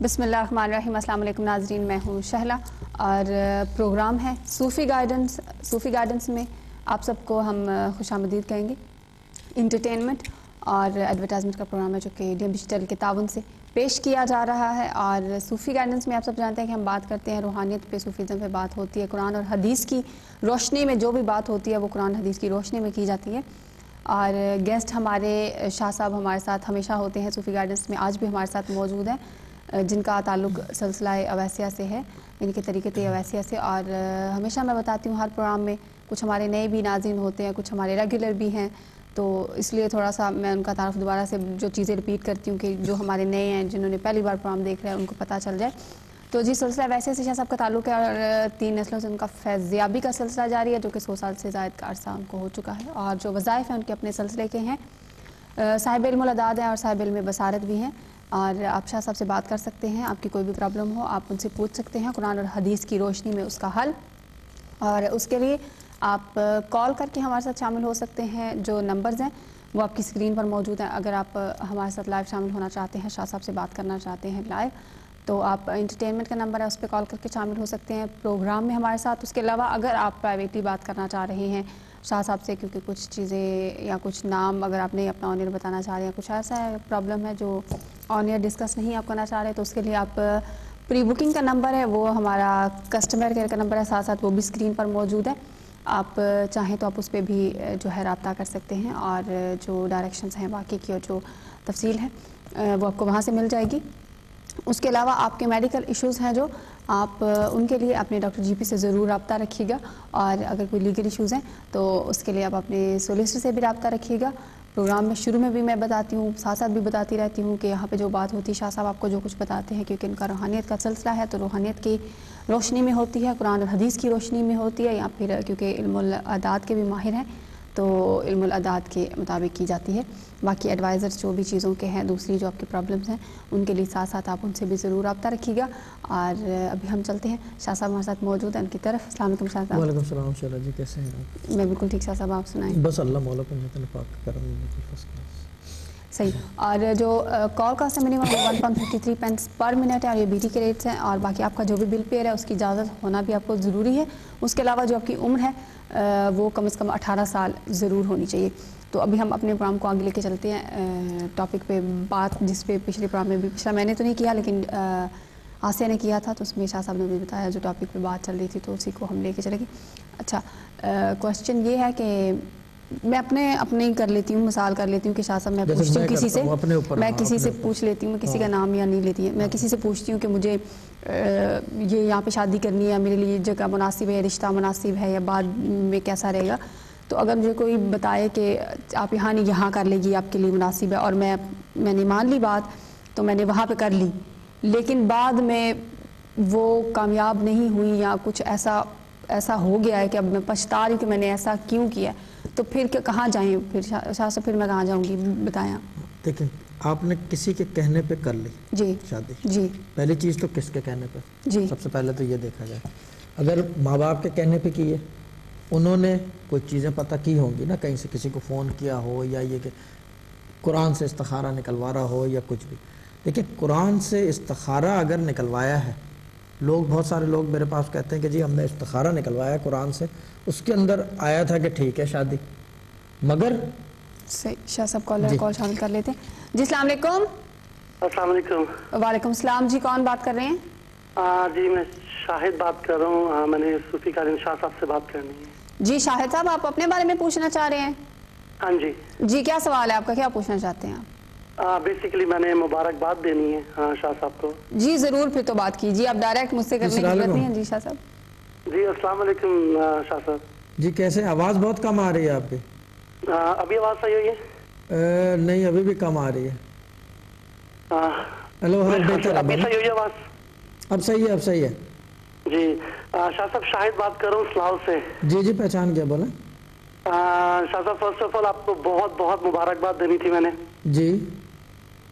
بسم اللہ الرحمن الرحیم۔ السلام علیکم ناظرین، میں ہوں شہلا اور پروگرام ہے صوفی گائیڈنس میں آپ سب کو ہم خوش آمدید کہیں گے۔ انٹرٹینمنٹ اور ایڈورٹائزمنٹ کا پروگرام ہے جو کہ ڈی ایم ڈیجیٹل کے تعاون سے پیش کیا جا رہا ہے، اور صوفی گائیڈنس میں آپ سب جانتے ہیں کہ ہم بات کرتے ہیں روحانیت پہ، صوفیزم پہ بات ہوتی ہے، قرآن اور حدیث کی روشنی میں جو بھی بات ہوتی ہے وہ قرآن حدیث کی روشنی میں کی جاتی ہے۔ اور گیسٹ ہمارے شاہ صاحب ہمارے ساتھ ہمیشہ ہوتے ہیں صوفی گائیڈنس میں، آج بھی ہمارے ساتھ موجود ہیں، جن کا تعلق سلسلہ اویسیہ سے ہے، ان کے طریقت اویسیہ سے۔ اور ہمیشہ میں بتاتی ہوں ہر پروگرام میں کچھ ہمارے نئے بھی ناظرین ہوتے ہیں، کچھ ہمارے ریگولر بھی ہیں، تو اس لیے تھوڑا سا میں ان کا تعارف دوبارہ سے جو چیزیں رپیٹ کرتی ہوں کہ جو ہمارے نئے ہیں، جنہوں نے پہلی بار پروگرام دیکھ رہے ہیں، ان کو پتہ چل جائے۔ تو جی، سلسلہ اویسیہ سے شاہ صاحب کا تعلق ہے اور 3 نسلوں سے ان کا فیضیابی کا سلسلہ جاری ہے، جو کہ 100 سال سے زائد کا عرصہ ان کو ہو چکا ہے، اور جو وظائف ہیں ان کے اپنے سلسلے کے ہیں۔ صاحب علم العداد ہیں اور صاحب علم بصارت بھی ہیں، اور آپ شاہ صاحب سے بات کر سکتے ہیں، آپ کی کوئی بھی پرابلم ہو آپ ان سے پوچھ سکتے ہیں قرآن اور حدیث کی روشنی میں اس کا حل۔ اور اس کے لیے آپ کال کر کے ہمارے ساتھ شامل ہو سکتے ہیں، جو نمبرز ہیں وہ آپ کی اسکرین پر موجود ہیں۔ اگر آپ ہمارے ساتھ لائیو شامل ہونا چاہتے ہیں، شاہ صاحب سے بات کرنا چاہتے ہیں لائیو، تو آپ انٹرٹینمنٹ کا نمبر ہے اس پہ کال کر کے شامل ہو سکتے ہیں پروگرام میں ہمارے ساتھ۔ اس کے علاوہ اگر آپ پرائیویٹلی بات کرنا چاہ رہے ہیں شاہ صاحب سے، کیونکہ کچھ چیزیں یا کچھ نام اگر آپ نہیں اپنا آن ایئر بتانا چاہ رہے ہیں، کچھ ایسا ہے پرابلم ہے جو آن ایئر ڈسکس نہیں آپ کرنا چاہ رہے، تو اس کے لیے آپ پری بکنگ کا نمبر ہے وہ ہمارا کسٹمر کیئر کا نمبر ہے، ساتھ ساتھ وہ بھی اسکرین پر موجود ہے، آپ چاہیں تو آپ اس پہ بھی جو ہے رابطہ کر سکتے ہیں، اور جو ڈائریکشنز ہیں باقی کی اور جو تفصیل ہے وہ آپ کو وہاں سے مل جائے گی۔ اس کے علاوہ آپ کے میڈیکل ایشوز ہیں جو آپ ان کے لیے اپنے ڈاکٹر جی پی سے ضرور رابطہ رکھیے گا، اور اگر کوئی لیگل ایشوز ہیں تو اس کے لیے آپ اپنے سولیسٹر سے بھی رابطہ رکھیے گا۔ پروگرام میں شروع میں بھی میں بتاتی ہوں، ساتھ ساتھ بھی بتاتی رہتی ہوں کہ یہاں پہ جو بات ہوتی ہے شاہ صاحب آپ کو جو کچھ بتاتے ہیں، کیونکہ ان کا روحانیت کا سلسلہ ہے تو روحانیت کی روشنی میں ہوتی ہے، قرآن اور حدیث کی روشنی میں ہوتی ہے، یا پھر کیونکہ علم الاعداد کے بھی ماہر ہیں تو علم الاعداد کے مطابق کی جاتی ہے۔ باقی ایڈوائزرز جو بھی چیزوں کے ہیں، دوسری جو آپ کی پرابلمس ہیں ان کے لیے ساتھ ساتھ آپ ان سے بھی ضرور رابطہ رکھیے گا۔ اور ابھی ہم چلتے ہیں، شاہ صاحب ہمارے ساتھ موجود ہیں ان کی طرف۔ السلام علیکم شاہ صاحب۔ وعلیکم السلام شیلا جی، کیسے ہیں آپ؟ میں بالکل ٹھیک، شاہ صاحب آپ سنائیں۔ بس اللہ مولا کو متن پاک کرم بالکل فرسٹ کلاس۔ صحیح، اور جو کال کاسٹ ہے منیمم 1.53 پینس پر منٹ ہے، اور یہ بی ٹی کے ریٹس ہیں، اور باقی آپ کا جو بھی بل پیئر ہے اس کی اجازت ہونا بھی آپ کو ضروری ہے۔ اس کے علاوہ جو آپ کی عمر ہے وہ کم از کم 18 سال ضرور ہونی چاہیے۔ تو ابھی ہم اپنے پروگرام کو آگے لے کے چلتے ہیں، ٹاپک پہ بات جس پہ پچھلے پروگرام میں بھی، پچھلا میں نے تو نہیں کیا لیکن آسیہ نے کیا تھا، تو اس میں شاہ صاحب نے بھی بتایا جو ٹاپک پہ بات چل رہی تھی، تو اسی کو ہم لے کے چلیں گے۔ اچھا، کوشچن یہ ہے کہ میں اپنے کر لیتی ہوں، مثال کر لیتی ہوں کہ شاہ صاحب میں پوچھتی ہوں کسی سے، میں کسی سے پوچھ لیتی ہوں، میں کسی کا نام یا نہیں لیتی ہے، میں کسی سے پوچھتی ہوں کہ مجھے یہ یہاں پہ شادی کرنی ہے، میرے لیے جگہ مناسب ہے، رشتہ مناسب ہے، یا بعد میں کیسا رہے گا۔ تو اگر مجھے کوئی بتائے کہ آپ یہاں نہیں یہاں کر لے گی آپ کے لیے مناسب ہے، اور میں نے مان لی بات، تو میں نے وہاں پہ کر لی، لیکن بعد میں وہ کامیاب نہیں ہوئی یا کچھ ایسا ہو گیا ہے کہ اب میں پچھتا رہی ہوں کہ میں نے ایسا کیوں کیا، تو پھر کہاں جائیں؟ پھر شاہ سے پھر میں کہاں جاؤں گی؟ بتائیں آپ۔ دیکھیں، آپ نے کسی کے کہنے پہ کر لی جی شادی، جی پہلی چیز تو کس کے کہنے پہ؟ جی سب سے پہلے تو یہ دیکھا جائے، اگر ماں باپ کے کہنے پہ کی ہے، انہوں نے کوئی چیزیں پتہ کی ہوں گی نا، کہیں سے کسی کو فون کیا ہو، یا یہ کہ قرآن سے استخارہ نکلوا رہا ہو یا کچھ بھی۔ لیکن قرآن سے استخارہ اگر نکلوایا ہے، بہت سارے لوگ میرے پاس کہتے ہیں کہ جی ہم نے استخارہ نکلوایا قرآن سے، اس کے اندر آیا تھا کہ ٹھیک ہے شادی، مگر صحیح۔ شاہ صاحب کال شامل کر لیتے ہیں۔ جی السلام علیکم۔ السلام علیکم۔ وعلیکم السلام، جی کون بات کر رہے ہیں؟ جی میں شاہد بات کر رہا ہوں، میں نے صوفی قادری شاہ صاحب سے بات کرنی ہے۔ جی شاہد صاحب، آپ اپنے بارے میں پوچھنا چاہ رہے ہیں؟ ہاں جی جی، کیا سوال ہے آپ کا، کیا پوچھنا چاہتے ہیں آپ؟ بیسیکلی میں نے مبارکباد دینی ہے شاہ صاحب کو۔ جی ضرور، پھر تو بات کیجیے، آپ ڈائریکٹ مجھ سے کرنے کی ضرورت نہیں ہے۔ جی شاہ صاحب۔ جی السلام علیکم شاہ صاحب۔ جی کیسے؟ آواز بہت کم آ رہی ہے آپ کی۔ ابھی آواز صحیح ہوئی ہے؟ نہیں، ابھی بھی کم آ رہی ہے۔ ہلو، ہاں بہتر ہے، ابھی صحیح ہوئی ہے آواز؟ اب صحیح ہے، اب صحیح ہے۔ جی شاہ صاحب، شاہد بات کر رہا ہوں سلاؤ سے۔ جی جی، پہچان کیا، بولیں۔ شاہ صاحب فرسٹ آف آل آپ کو بہت بہت مبارکباد دینی تھی میں نے، جی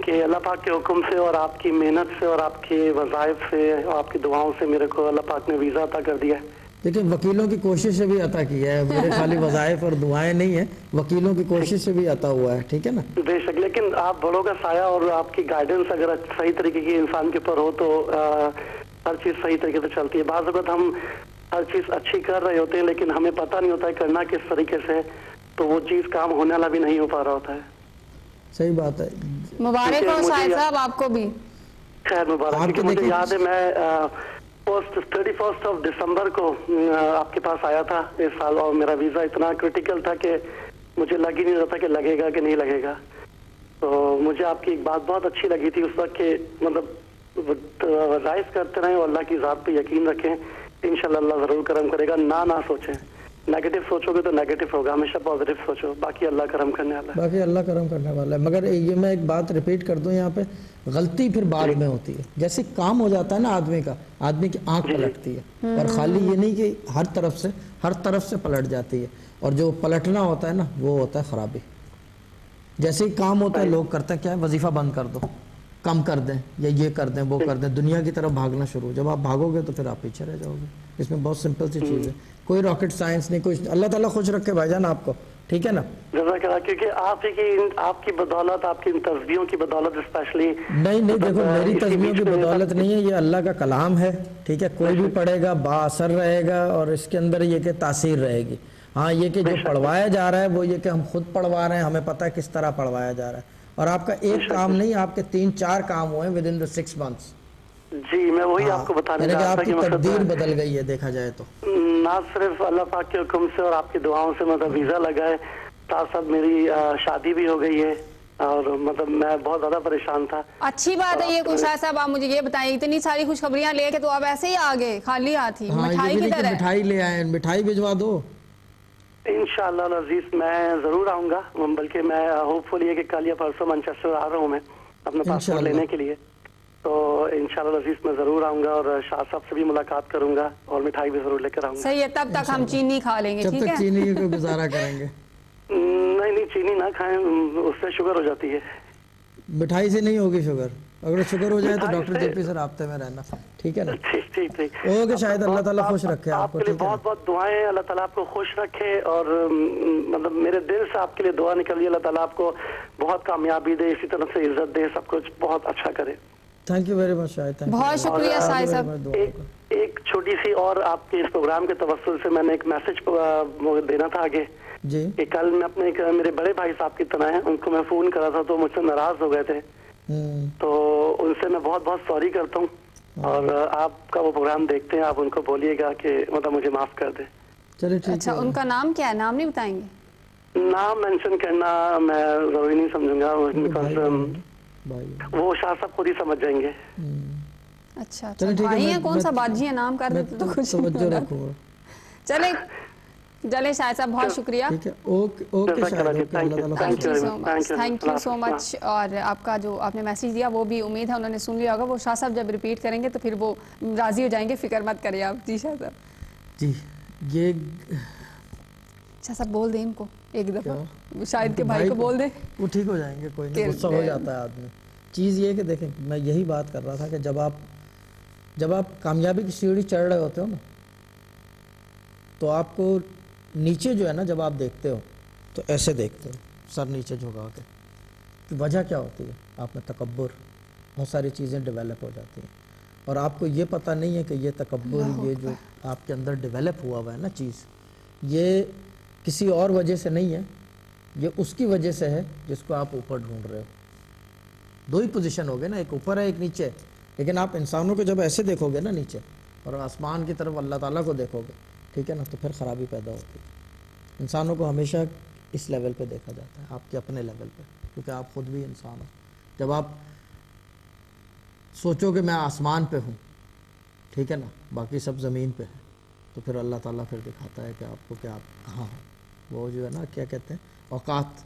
کہ اللہ پاک کے حکم سے اور آپ کی محنت سے اور آپ کے وظائف سے اور آپ کی دعاؤں سے میرے کو اللہ پاک نے ویزا عطا کر دیا ہے۔ دیکھیں وکیلوں کی کوشش سے بھی عطا کیا ہے, میرے خالی وظائف اور دعائیں نہیں ہیں, وکیلوں کی کوشش سے بھی عطا ہوا ہے, ٹھیک ہے نا. بے شک, لیکن آپ بڑوں کا سایہ اور آپ کی گائیڈنس اگر صحیح طریقے کی انسان کے اوپر ہو تو ہر چیز صحیح طریقے سے چلتی ہے. بعض اوقات ہم ہر چیز اچھی کر رہے ہوتے ہیں لیکن ہمیں پتہ نہیں ہوتا ہے کرنا کس طریقے سے, تو وہ چیز کام ہونے والا بھی نہیں ہو پا رہا ہوتا ہے. صحیح بات ہے. مبارک ہو شاہد صاحب آپ کو بھی. خیر مبارک. کیونکہ مجھے یاد ہے میں 31 دسمبر کو آپ کے پاس آیا تھا اس سال, اور میرا ویزا اتنا کرٹیکل تھا کہ مجھے لگ ہی نہیں رہا تھا کہ لگے گا کہ نہیں لگے گا. تو مجھے آپ کی ایک بات بہت اچھی لگی تھی اس وقت کہ مطلب رائز کرتے رہیں اور اللہ کی ذات پہ یقین رکھیں, انشاءاللہ اللہ ضرور کرم کرے گا. نہ سوچیں, نیگیٹو سوچو گے تو نیگیٹو ہوگا, ہمیشہ پازیٹو سوچو, باقی اللہ کرم کرنے والا ہے. باقی اللہ کرم کرنے والا ہے. مگر یہ میں ایک بات ریپیٹ کر دوں یہاں پہ, غلطی پھر بعد میں ہوتی ہے. جیسے کام ہو جاتا ہے نا آدمی کا, آدمی کی آنکھ پلٹتی ہے, اور خالی یہ نہیں کہ ہر طرف سے پلٹ جاتی ہے, اور جو پلٹنا ہوتا ہے نا وہ ہوتا ہے خرابی. جیسے ہی کام ہوتا ہے لوگ کرتے ہیں کیا ہے, وظیفہ بند کر دو, کم کر دیں, یا یہ کر دیں وہ کر دیں, دنیا کی طرف بھاگنا شروع. جب آپ بھاگو گے تو پھر آپ پیچھے رہ جاؤ گے. اس میں بہت سمپل سی چیز ہے, کوئی راکٹ سائنس نہیں, کچھ. اللہ تعالیٰ خوش رکھے بھائی جان آپ کو, ٹھیک ہے نا. جزاک اللہ. کیونکہ آپ کی بدولت, آپ کی تصویروں کی بدولت اسپیشلی. نہیں دیکھو میری تصویروں کی بدولت نہیں ہے, یہ اللہ کا کلام ہے, ٹھیک ہے. کوئی بھی پڑھے گا با اثر رہے گا, اور اس کے اندر یہ کہ تاثیر رہے گی. ہاں یہ کہ جو پڑھوایا جا رہا ہے وہ یہ کہ ہم خود پڑھوا رہے ہیں, ہمیں پتہ ہے کس طرح پڑھوایا جا رہا ہے. اور آپ کا ایک کام نہیں, آپ کے 3-4 کام ہوئے ود ان 6 months. جی میں وہی آپ کو بتانے یعنی کہ جا آپ رہا کی تھا کہ تقدیر بدل گئی ہے دیکھا جائے تو. نہ صرف اللہ پاک کے حکم سے اور آپ کی دعاؤں سے مطلب ویزا لگا ہے, ساتھ ساتھ میری شادی بھی ہو گئی ہے, اور مطلب میں بہت زیادہ پریشان تھا. اچھی بات ہے یہ. کوئی شاہد صاحب آپ مجھے یہ بتائیں, اتنی ساری خوشخبریاں لے کے تو آپ ایسے ہی آگے خالی ہاتھ ہی, مٹھائی کدھر ہے؟ مٹھائی لے آئے, مٹھائی بھجوا دو. انشاءاللہ العزیز میں ضرور آؤں گا, بلکہ میں ہوپ فل یہ کہ کل یا پرسوں مانچسٹر آ رہا ہوں میں اپنا پاسپورٹ لینے کے لیے. تو انشاءاللہ العزیز میں ضرور آؤں گا, اور شاہ صاحب سے بھی ملاقات کروں گا, اور مٹھائی بھی ضرور لے کر آؤں گا. صحیح ہے, تب تک ہم چینی کھا لیں گے, ٹھیک ہے. جب تک چینی کو گزارا کریں گے. نہیں چینی نہ کھائیں, اس سے شوگر ہو جاتی ہے. مٹھائی سے نہیں ہوگی شوگر, اگر شوگر ہو جائے تو ڈاکٹر جے پی سے رابطے میں رہنا, ٹھیک ہے نا. ٹھیک. اوکے, شاید اللہ تعالیٰ خوش رکھے آپ کو. کے لیے بہت بہت دعائیں, اللہ تعالیٰ آپ کو خوش رکھے, اور مطلب میرے دل سے آپ کے لیے دعا نکلی, اللہ تعالیٰ آپ کو بہت کامیابی دے, اسی طرح سے عزت دے, سب کچھ بہت اچھا کرے. تھینک یو ویری مچ شاہد. بہت شکریہ شاہد صاحب. ایک چھوٹی سی اور آپ کے اس پروگرام کے توسل سے میں نے ایک میسج دینا تھا آگے. جی. کہ کل میں اپنے میرے بڑے بھائی صاحب کی طرح ہیں, ان کو میں فون کرا تھا تو مجھ سے ناراض ہو گئے تھے, تو ان سے میں بہت بہت سوری کرتا ہوں, اور آپ کا وہ پروگرام دیکھتے ہیں, آپ ان کو بولیے گا کہ مطلب مجھے معاف کر دے. چلے ٹھیک ہے. اچھا, ان کا نام کیا ہے؟ نام نہیں بتائیں گے؟ نام مینشن کرنا میں ضروری نہیں سمجھوں گا, وہ شاہ صاحب خود ہی سمجھ جائیں گے. اچھا, بھائی ہیں, کون سا باجی ہے, نام کر دیتے تو کچھ توجہ رکھو. چلے شاہد صاحب, بہت شکریہ. تھینک یو سو مچ. اور آپ کا جو آپ نے میسیج دیا وہ بھی امید ہے انہوں نے سن لیا ہوگا. وہ شاہ صاحب جب ریپیٹ کریں گے تو پھر وہ راضی ہو جائیں گے, فکر مت کریے آپ. جی شاہ صاحب. جی یہ شاہ صاحب بول دیں ان کو ایک دفعہ, شاہد کے بھائی کو بول دیں, وہ ٹھیک ہو جائیں گے. کوئی نہیں, غصہ ہو جاتا ہے آدمی. چیز یہ کہ دیکھیں, میں یہی بات کر رہا تھا کہ جب آپ کامیابی کی سیڑھی چڑھ رہے ہوتے ہو نا, تو آپ کو نیچے جو ہے نا, جب آپ دیکھتے ہو تو ایسے دیکھتے ہو, سر نیچے جھکا کے. کہ وجہ کیا ہوتی ہے؟ آپ میں تکبر, بہت ساری چیزیں ڈیولپ ہو جاتی ہیں, اور آپ کو یہ پتہ نہیں ہے کہ یہ تکبر, یہ جو آپ کے اندر ڈیولپ ہوا ہے نا چیز, یہ کسی اور وجہ سے نہیں ہے, یہ اس کی وجہ سے ہے جس کو آپ اوپر ڈھونڈ رہے ہو. 2 ہی پوزیشن ہو گئے نا, ایک اوپر ہے ایک نیچے. لیکن آپ انسانوں کو جب ایسے دیکھو گے نا نیچے, اور آسمان کی طرف اللہ تعالیٰ کو دیکھو گے, ٹھیک ہے نا, تو پھر خرابی پیدا ہوتی ہے. انسانوں کو ہمیشہ اس لیول پہ دیکھا جاتا ہے, آپ کے اپنے لیول پہ, کیونکہ آپ خود بھی انسان ہو. جب آپ سوچو کہ میں آسمان پہ ہوں, ٹھیک ہے نا, باقی سب زمین پہ ہے, تو پھر اللہ تعالیٰ پھر دکھاتا ہے کہ آپ کو کہ آپ کہاں ہو. وہ جو ہے نا کیا کہتے ہیں, اوقات,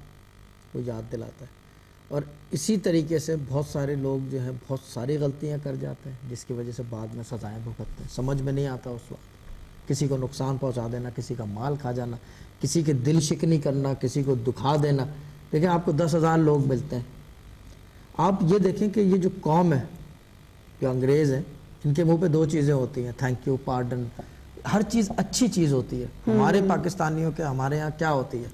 وہ یاد دلاتا ہے. اور اسی طریقے سے بہت سارے لوگ جو ہیں بہت ساری غلطیاں کر جاتے ہیں, جس کی وجہ سے بعد میں سزائیں بھگتتے ہیں. سمجھ میں نہیں آتا اس وقت, کسی کو نقصان پہنچا دینا, کسی کا مال کھا جانا, کسی کے دل شکنی کرنا, کسی کو دکھا دینا. دیکھیں آپ کو 10,000 لوگ ملتے ہیں, آپ یہ دیکھیں کہ یہ جو قوم ہے, جو انگریز ہیں, ان کے منہ پہ 2 چیزیں ہوتی ہیں, تھینک یو, پارڈن. ہر چیز اچھی چیز ہوتی ہے. ہمارے پاکستانیوں کے ہمارے ہاں کیا ہوتی ہے,